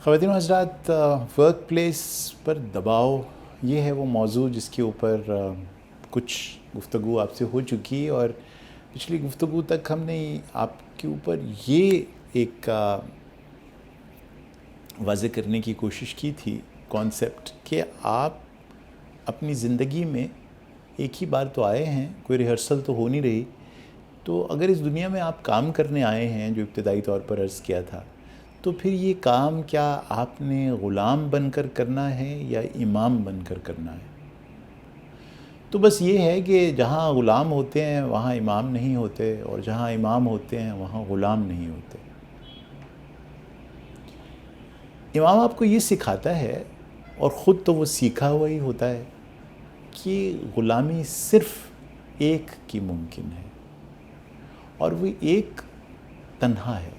خواتین و حضرات، ورک پلیس پر دباؤ یہ ہے وہ موضوع جس کے اوپر کچھ گفتگو آپ سے ہو چکی، اور پچھلی گفتگو تک ہم نے آپ کے اوپر یہ ایک واضح کرنے کی کوشش کی تھی کانسیپٹ کہ آپ اپنی زندگی میں ایک ہی بار تو آئے ہیں، کوئی ریہرسل تو ہو نہیں رہی، تو اگر اس دنیا میں آپ کام کرنے آئے ہیں جو ابتدائی طور پر عرض کیا تھا، تو پھر یہ کام کیا آپ نے غلام بن کر کرنا ہے یا امام بن کر کرنا ہے؟ تو بس یہ ہے کہ جہاں غلام ہوتے ہیں وہاں امام نہیں ہوتے، اور جہاں امام ہوتے ہیں وہاں غلام نہیں ہوتے۔ امام آپ کو یہ سکھاتا ہے، اور خود تو وہ سیکھا ہوا ہی ہوتا ہے، کہ غلامی صرف ایک کی ممکن ہے، اور وہ ایک تنہا ہے۔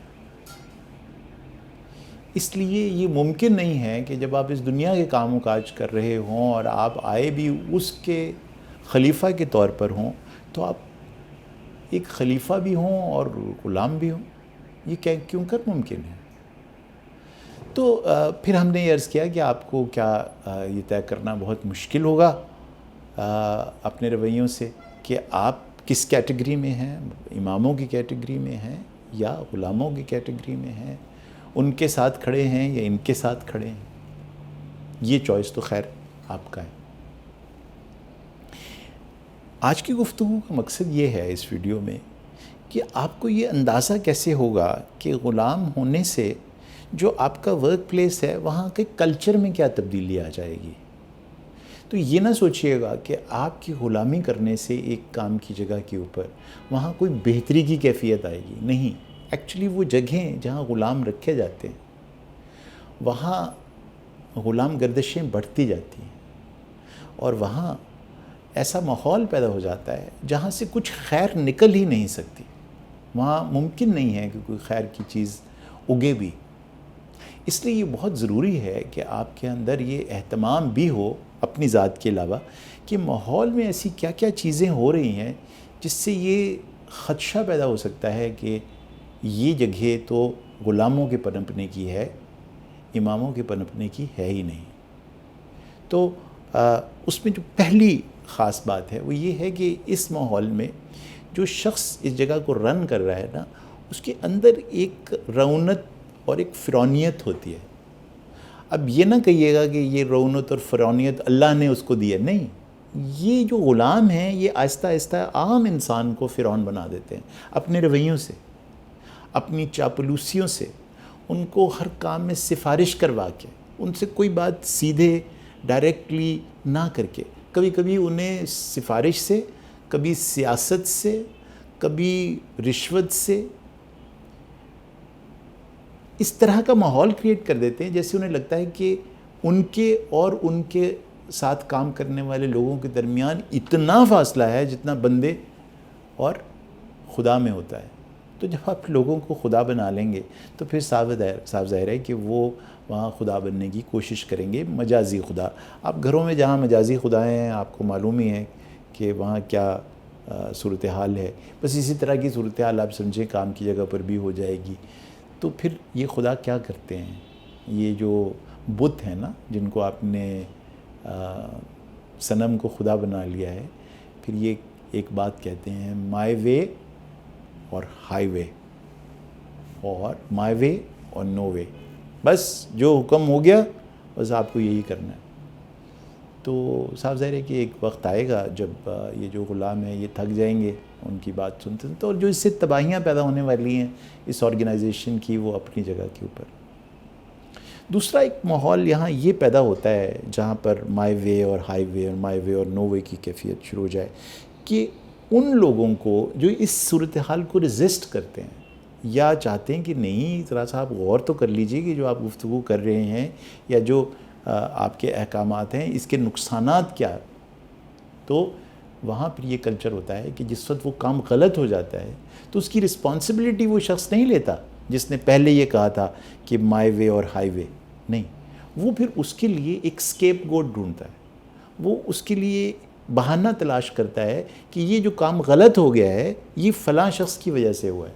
اس لیے یہ ممکن نہیں ہے کہ جب آپ اس دنیا کے کام و کاج کر رہے ہوں اور آپ آئے بھی اس کے خلیفہ کے طور پر ہوں، تو آپ ایک خلیفہ بھی ہوں اور غلام بھی ہوں۔ یہ کیوں کر ممکن ہے؟ تو پھر ہم نے یہ عرض کیا کہ آپ کو کیا یہ طے کرنا بہت مشکل ہوگا اپنے رویوں سے کہ آپ کس کیٹیگری میں ہیں، اماموں کی کیٹیگری میں ہیں یا غلاموں کی کیٹیگری میں ہیں، ان کے ساتھ کھڑے ہیں یا ان کے ساتھ کھڑے ہیں۔ یہ چوائس تو خیر آپ کا ہے۔ آج کی گفتگو کا مقصد یہ ہے اس ویڈیو میں کہ آپ کو یہ اندازہ کیسے ہوگا کہ غلام ہونے سے جو آپ کا ورک پلیس ہے وہاں کے کلچر میں کیا تبدیلی آ جائے گی۔ تو یہ نہ سوچئے گا کہ آپ کی غلامی کرنے سے ایک کام کی جگہ کے اوپر وہاں کوئی بہتری کی کیفیت آئے گی، نہیں۔ ایکچولی وہ جگہیں جہاں غلام رکھے جاتے ہیں وہاں غلام گردشیں بڑھتی جاتی ہیں، اور وہاں ایسا ماحول پیدا ہو جاتا ہے جہاں سے کچھ خیر نکل ہی نہیں سکتی۔ وہاں ممکن نہیں ہے کہ کوئی خیر کی چیز اگے بھی۔ اس لیے یہ بہت ضروری ہے کہ آپ کے اندر یہ اہتمام بھی ہو اپنی ذات کے علاوہ کہ ماحول میں ایسی کیا کیا چیزیں ہو رہی ہیں جس سے یہ خدشہ پیدا ہو سکتا ہے کہ یہ جگہ تو غلاموں کے پنپنے کی ہے، اماموں کے پنپنے کی ہے ہی نہیں۔ تو اس میں جو پہلی خاص بات ہے وہ یہ ہے کہ اس ماحول میں جو شخص اس جگہ کو رن کر رہا ہے نا، اس کے اندر ایک رونت اور ایک فرعونیت ہوتی ہے۔ اب یہ نہ کہیے گا کہ یہ رونت اور فرعونیت اللہ نے اس کو دی ہے، نہیں۔ یہ جو غلام ہیں یہ آہستہ آہستہ عام انسان کو فرعون بنا دیتے ہیں اپنے رویوں سے، اپنی چاپلوسیوں سے، ان کو ہر کام میں سفارش کروا کے، ان سے کوئی بات سیدھے ڈائریکٹلی نہ کر کے، کبھی کبھی انہیں سفارش سے، کبھی سیاست سے، کبھی رشوت سے، اس طرح کا ماحول کریٹ کر دیتے ہیں جیسے انہیں لگتا ہے کہ ان کے اور ان کے ساتھ کام کرنے والے لوگوں کے درمیان اتنا فاصلہ ہے جتنا بندے اور خدا میں ہوتا ہے۔ تو جب آپ لوگوں کو خدا بنا لیں گے تو پھر صاف ظاہر ہے کہ وہ وہاں خدا بننے کی کوشش کریں گے، مجازی خدا۔ آپ گھروں میں جہاں مجازی خدائیں ہیں آپ کو معلوم ہی ہے کہ وہاں کیا صورتحال ہے۔ بس اسی طرح کی صورتحال آپ سمجھیں کام کی جگہ پر بھی ہو جائے گی۔ تو پھر یہ خدا کیا کرتے ہیں؟ یہ جو بت ہیں نا جن کو آپ نے صنم کو خدا بنا لیا ہے، پھر یہ ایک بات کہتے ہیں، مائی وے اور ہائی وے، اور مائی وے اور نو وے۔ بس جو حکم ہو گیا بس آپ کو یہی کرنا ہے۔ تو صاف ظاہر ہے کہ ایک وقت آئے گا جب یہ جو غلام ہیں یہ تھک جائیں گے ان کی بات سنتے، تو جو اس سے تباہیاں پیدا ہونے والی ہیں اس آرگنائزیشن کی، وہ اپنی جگہ کے اوپر۔ دوسرا ایک ماحول یہاں یہ پیدا ہوتا ہے جہاں پر مائی وے اور ہائی وے اور مائی وے اور نو وے کی کیفیت شروع ہو جائے، کہ ان لوگوں کو جو اس صورتحال کو ریزسٹ کرتے ہیں یا چاہتے ہیں کہ نہیں ذرا سا آپ غور تو کر لیجئے کہ جو آپ گفتگو کر رہے ہیں یا جو آپ کے احکامات ہیں اس کے نقصانات کیا، تو وہاں پھر یہ کلچر ہوتا ہے کہ جس وقت وہ کام غلط ہو جاتا ہے تو اس کی رسپانسبلٹی وہ شخص نہیں لیتا جس نے پہلے یہ کہا تھا کہ مائی وے اور ہائی وے، نہیں۔ وہ پھر اس کے لیے ایک اسکیپ گوٹ ڈھونڈتا ہے، وہ اس کے لیے بہانہ تلاش کرتا ہے کہ یہ جو کام غلط ہو گیا ہے یہ فلاں شخص کی وجہ سے ہوا ہے،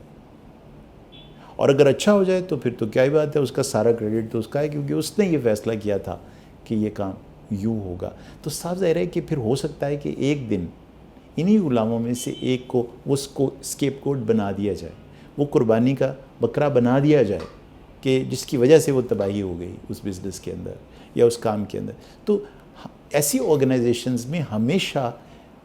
اور اگر اچھا ہو جائے تو پھر تو کیا ہی بات ہے، اس کا سارا کریڈٹ تو اس کا ہے، کیونکہ اس نے یہ فیصلہ کیا تھا کہ یہ کام یوں ہوگا۔ تو صاف ظاہر ہے کہ پھر ہو سکتا ہے کہ ایک دن انہی غلاموں میں سے ایک کو اس کو اسکیپ کوٹ بنا دیا جائے، وہ قربانی کا بکرا بنا دیا جائے، کہ جس کی وجہ سے وہ تباہی ہو گئی اس بزنس کے اندر یا اس کام کے اندر۔ تو ایسی آرگنائزیشنز میں ہمیشہ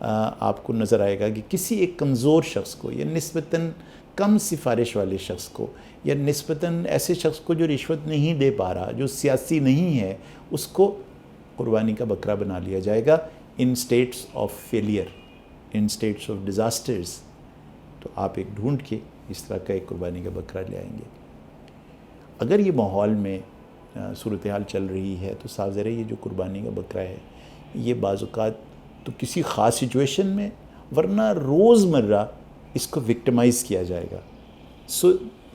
آپ کو نظر آئے گا کہ کسی ایک کمزور شخص کو یا نسبتاً کم سفارش والے شخص کو یا نسبتاً ایسے شخص کو جو رشوت نہیں دے پا رہا، جو سیاسی نہیں ہے، اس کو قربانی کا بکرا بنا لیا جائے گا in states of failure, in states of disasters. تو آپ ایک ڈھونڈ کے اس طرح کا ایک قربانی کا بکرا لے آئیں گے۔ اگر یہ ماحول میں صورتحال چل رہی ہے تو صاف ظاہر ہے یہ جو قربانی کا بکرا ہے یہ بعض اوقات تو کسی خاص سچویشن میں، ورنہ روز مرہ اس کو وکٹمائز کیا جائے گا۔ سو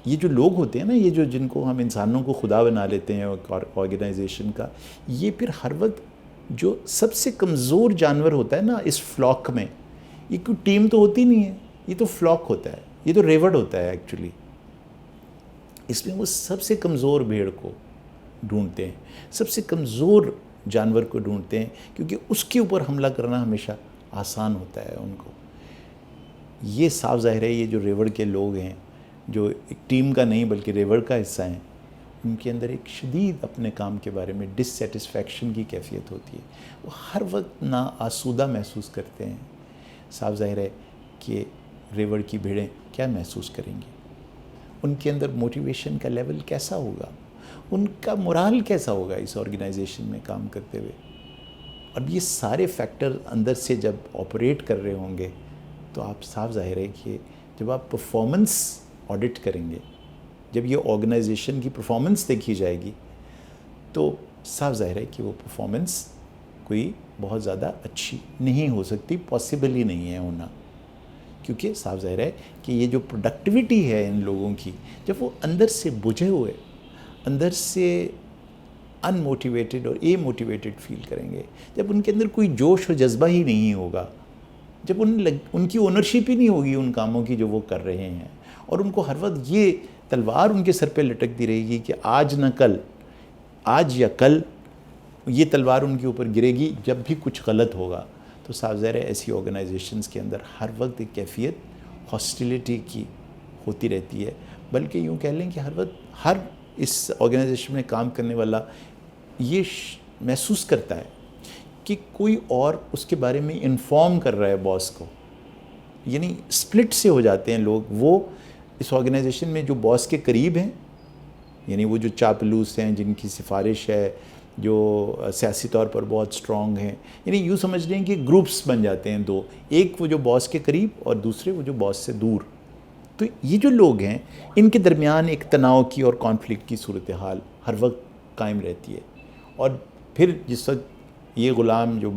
یہ جو لوگ ہوتے ہیں نا، یہ جو جن کو ہم انسانوں کو خدا بنا لیتے ہیں آرگنائزیشن کا، یہ پھر ہر وقت جو سب سے کمزور جانور ہوتا ہے نا اس فلاک میں، یہ کوئی ٹیم تو ہوتی نہیں ہے، یہ تو فلاک ہوتا ہے، یہ تو ریوڈ ہوتا ہے ایکچولی۔ اس میں وہ سب سے کمزور بھیڑ کو ڈھونڈتے ہیں، سب سے کمزور جانور کو ڈھونڈتے ہیں، کیونکہ اس کے اوپر حملہ کرنا ہمیشہ آسان ہوتا ہے ان کو۔ یہ صاف ظاہر ہے یہ جو ریوڑ کے لوگ ہیں، جو ایک ٹیم کا نہیں بلکہ ریوڑ کا حصہ ہیں، ان کے اندر ایک شدید اپنے کام کے بارے میں ڈس سیٹسفیکشن کی کیفیت ہوتی ہے، وہ ہر وقت نا آسودہ محسوس کرتے ہیں۔ صاف ظاہر ہے کہ ریوڑ کی بھیڑیں کیا محسوس کریں گی، ان کے اندر موٹیویشن کا لیول کیسا ہوگا، ان کا مورال کیسا ہوگا اس آرگنائزیشن میں کام کرتے ہوئے۔ اب یہ سارے فیکٹر اندر سے جب آپریٹ کر رہے ہوں گے تو آپ صاف ظاہر ہے کہ جب آپ پرفارمنس آڈٹ کریں گے، جب یہ آرگنائزیشن کی پرفارمنس دیکھی جائے گی تو صاف ظاہر ہے کہ وہ پرفارمنس کوئی بہت زیادہ اچھی نہیں ہو سکتی، پاسبل ہی نہیں ہے ہونا، کیونکہ صاف ظاہر ہے کہ یہ جو پروڈکٹیوٹی ہے ان لوگوں کی، جب وہ اندر سے بجھے ہوئے، اندر سے ان موٹیویٹڈ اور اے موٹیویٹڈ فیل کریں گے، جب ان کے اندر کوئی جوش و جذبہ ہی نہیں ہوگا، جب ان کی اونرشپ ہی نہیں ہوگی ان کاموں کی جو وہ کر رہے ہیں، اور ان کو ہر وقت یہ تلوار ان کے سر پہ لٹکتی رہے گی کہ آج نہ کل، آج یا کل یہ تلوار ان کے اوپر گرے گی جب بھی کچھ غلط ہوگا، تو صاف ظاہر ہے ایسی آرگنائزیشنز کے اندر ہر وقت ایک کیفیت ہاسٹیلیٹی کی ہوتی رہتی ہے، بلکہ یوں کہہ لیں کہ ہر وقت ہر اس آرگنائزیشن میں کام کرنے والا یہ محسوس کرتا ہے کہ کوئی اور اس کے بارے میں انفارم کر رہا ہے باس کو، یعنی سپلٹ سے ہو جاتے ہیں لوگ، وہ اس آرگنائزیشن میں جو باس کے قریب ہیں، یعنی وہ جو چاپلوس ہیں، جن کی سفارش ہے، جو سیاسی طور پر بہت سٹرونگ ہیں، یعنی یوں سمجھ لیں کہ گروپس بن جاتے ہیں دو، ایک وہ جو باس کے قریب اور دوسرے وہ جو باس سے دور۔ تو یہ جو لوگ ہیں ان کے درمیان ایک تناؤ کی اور کانفلکٹ کی صورتحال ہر وقت قائم رہتی ہے، اور پھر جس وقت یہ غلام جو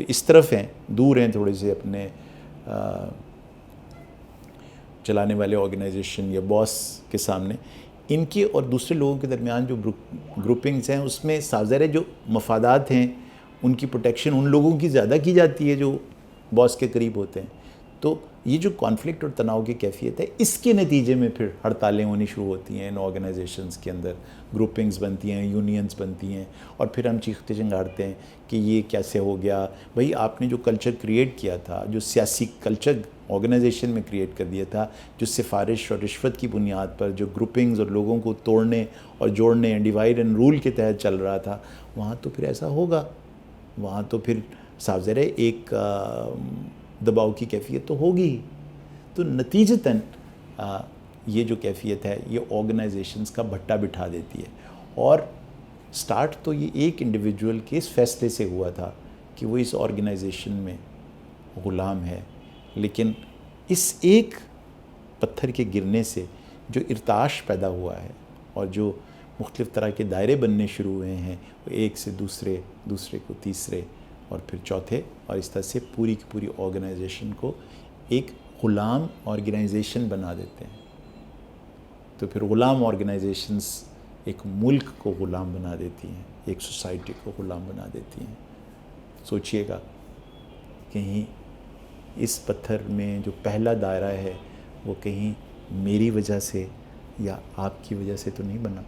اس طرف ہیں، دور ہیں تھوڑے سے اپنے چلانے والے آرگنائزیشن یا باس کے سامنے، ان کے اور دوسرے لوگوں کے درمیان جو گروپنگز ہیں اس میں صاف ظاہر ہے جو مفادات ہیں ان کی پروٹیکشن ان لوگوں کی زیادہ کی جاتی ہے جو باس کے قریب ہوتے ہیں۔ تو یہ جو کانفلکٹ اور تناؤ کی کیفیت ہے، اس کے نتیجے میں پھر ہڑتالیں ہونی شروع ہوتی ہیں ان آرگنائزیشنز کے اندر، گروپنگز بنتی ہیں، یونینز بنتی ہیں، اور پھر ہم چیختے چنگاڑتے ہیں کہ یہ کیسے ہو گیا۔ بھئی آپ نے جو کلچر کریٹ کیا تھا، جو سیاسی کلچر آرگنائزیشن میں کریٹ کر دیا تھا، جو سفارش اور رشوت کی بنیاد پر جو گروپنگز اور لوگوں کو توڑنے اور جوڑنے، ڈیوائڈ اینڈ رول کے تحت چل رہا تھا، وہاں تو پھر ایسا ہوگا، وہاں تو پھر صاف ظاہر ہے ایک دباؤ کی کیفیت تو ہوگی۔ تو نتیجتاً یہ جو کیفیت ہے یہ آرگنائزیشنز کا بھٹا بٹھا دیتی ہے، اور سٹارٹ تو یہ ایک انڈیویجول کے اس فیصلے سے ہوا تھا کہ وہ اس آرگنائزیشن میں غلام ہے، لیکن اس ایک پتھر کے گرنے سے جو ارتعاش پیدا ہوا ہے اور جو مختلف طرح کے دائرے بننے شروع ہوئے ہیں، وہ ایک سے دوسرے، دوسرے کو تیسرے اور پھر چوتھے، اور اس طرح سے پوری کی پوری آرگنائزیشن کو ایک غلام آرگنائزیشن بنا دیتے ہیں۔ تو پھر غلام آرگنائزیشنز ایک ملک کو غلام بنا دیتی ہیں، ایک سوسائٹی کو غلام بنا دیتی ہیں۔ سوچئے گا کہیں اس پتھر میں جو پہلا دائرہ ہے وہ کہیں میری وجہ سے یا آپ کی وجہ سے تو نہیں بنا؟